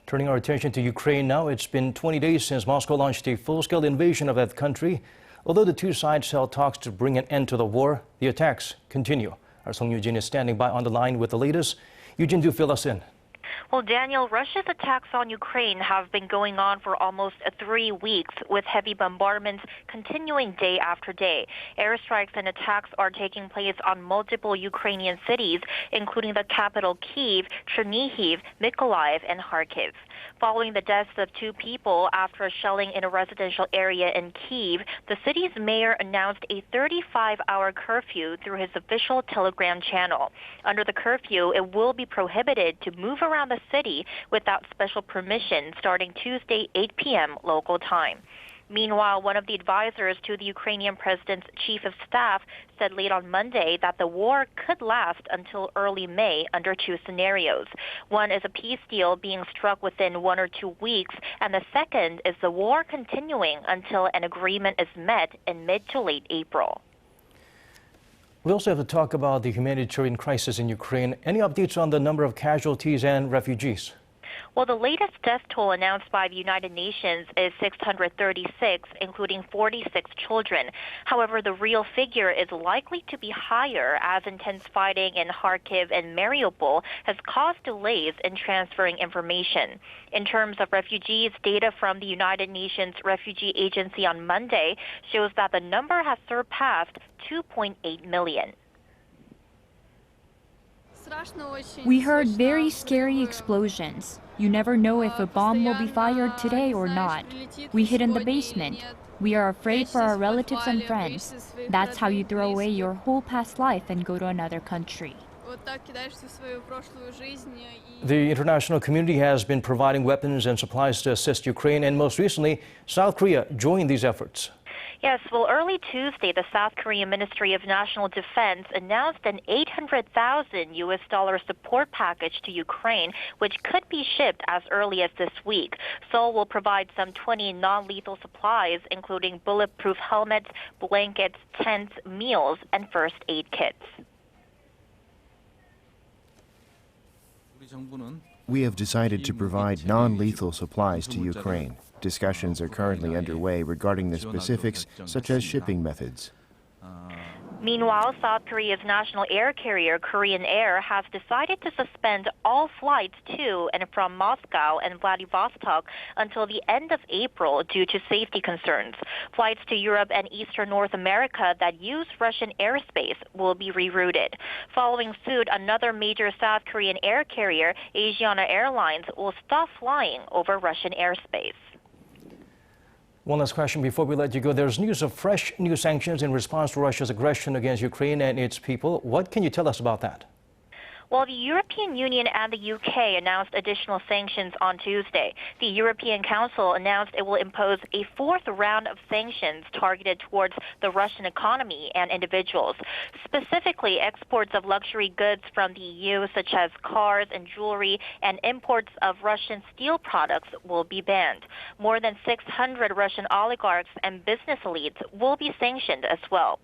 Turning our attention to Ukraine now, it's been 20 days since Moscow launched a full-scale invasion of that country. Although the two sides held talks to bring an end to the war, the attacks continue. Our Song Yoo-jin is standing by on the line with the latest. Yoo-jin, do fill us in. Well, Daniel, Russia's attacks on Ukraine have been going on for almost 3 weeks, with heavy bombardments continuing day after day. Airstrikes and attacks are taking place on multiple Ukrainian cities, including the capital Kyiv, Chernihiv, Mykolaiv, and Kharkiv. Following the deaths of 2 people after a shelling in a residential area in Kyiv, the city's mayor announced a 35-hour curfew through his official Telegram channel. Under the curfew, it will be prohibited to move around the city without special permission starting Tuesday, 8 p.m. local time. Meanwhile, one of the advisors to the Ukrainian president's chief of staff said late on Monday that the war could last until early May under 2 scenarios. One is a peace deal being struck within 1 or 2 weeks, and the second is the war continuing until an agreement is met in mid to late April. We also have to talk about the humanitarian crisis in Ukraine. Any updates on the number of casualties and refugees? Well, the latest death toll announced by the United Nations is 636, including 46 children. However, the real figure is likely to be higher as intense fighting in Kharkiv and Mariupol has caused delays in transferring information. In terms of refugees, data from the United Nations Refugee Agency on Monday shows that the number has surpassed 2.8 million. We heard very scary explosions. You never know if a bomb will be fired today or not. We hid in the basement. We are afraid for our relatives and friends. That's how you throw away your whole past life and go to another country. The international community has been providing weapons and supplies to assist Ukraine, and most recently, South Korea joined these efforts. Yes, well, early Tuesday, the South Korean Ministry of National Defense announced an $800,000 support package to Ukraine, which could be shipped as early as this week. Seoul will provide some 20 non-lethal supplies, including bulletproof helmets, blankets, tents, meals, and first aid kits. We have decided to provide non-lethal supplies to Ukraine. Discussions are currently underway regarding the specifics, such as shipping methods. Meanwhile, South Korea's national air carrier, Korean Air, has decided to suspend all flights to and from Moscow and Vladivostok until the end of April due to safety concerns. Flights to Europe and Eastern North America that use Russian airspace will be rerouted. Following suit, another major South Korean air carrier, Asiana Airlines, will stop flying over Russian airspace. One last question before we let you go. There's news of fresh new sanctions in response to Russia's aggression against Ukraine and its people. What can you tell us about that? Well, the European Union and the UK announced additional sanctions on Tuesday. The European Council announced it will impose a 4th round of sanctions targeted towards the Russian economy and individuals. Specifically, exports of luxury goods from the EU, such as cars and jewelry, and imports of Russian steel products will be banned. More than 600 Russian oligarchs and business elites will be sanctioned as well.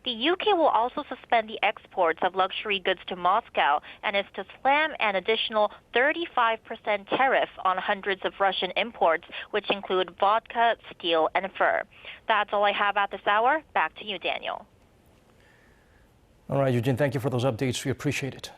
The UK will also suspend the exports of luxury goods to Moscow and is to slam an additional 35% tariff on hundreds of Russian imports, which include vodka, steel, and fur. That's all I have at this hour. Back to you, Daniel. All right, Yoo-jin, thank you for those updates. We appreciate it.